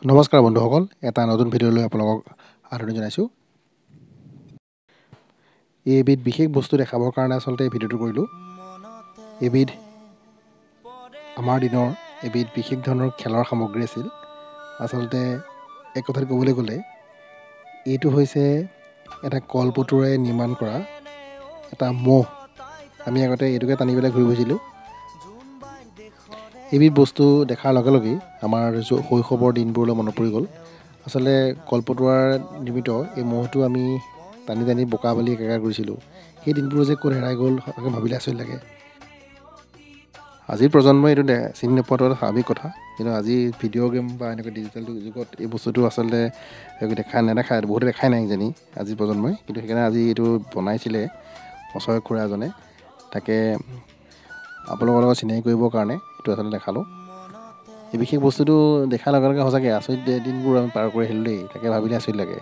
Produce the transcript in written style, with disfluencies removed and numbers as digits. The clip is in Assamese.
নমস্কাৰ বন্ধুসকল, এটা নতুন ভিডিঅ'লৈ আপোনালোকক আদৰণি জনাইছোঁ। এবিধ বিশেষ বস্তু দেখাবৰ কাৰণে আচলতে এই ভিডিঅ'টো কৰিলোঁ। এবিধ আমাৰ দিনৰ এবিধ বিশেষ ধৰণৰ খেলৰ সামগ্ৰী আছিল। আচলতে এক কথাত ক'বলৈ গ'লে এইটো হৈছে এটা কলপটুৰে নিৰ্মাণ কৰা এটা মহ। আমি আগতে এইটোকে টানি পেলাই ঘূৰি ফুৰিছিলোঁ। এবিধ বস্তু দেখাৰ লগে লগেই আমাৰ শৈশৱৰ দিনবোৰলৈ মনত পৰি গ'ল। আচলতে কলপটুৱাৰ নিৰ্মিত এই মহটো আমি টানি টানি বোকা বালি একেকাৰ কৰিছিলোঁ। সেই দিনবোৰ যে ক'ত হেৰাই গ'ল তাকে ভাবিলে আচৰিত লাগে। আজিৰ প্ৰজন্মই এইটো চিনি নোপোৱাটো এটা স্বাভাৱিক কথা, কিন্তু আজি ভিডিঅ' গেম বা এনেকুৱা ডিজিটেল যুগত এই বস্তুটো আচলতে নেদেখায়, বহুতে দেখাই নাই কিজানি আজিৰ প্ৰজন্মই। কিন্তু সেইকাৰণে আজি এইটো বনাইছিলে অচয় খুৰা এজনে, তাকে আপোনালোকৰ লগত চিনাকি কৰিবৰ কাৰণে এইটো আচলতে দেখালোঁ। এই বিশেষ বস্তুটো দেখাৰ লগে লগে সঁচাকৈ আচৰিত দিনবোৰ আমি পাৰ কৰি আহিলোঁ দেই, তাকে ভাবিলে আচৰিত লাগে।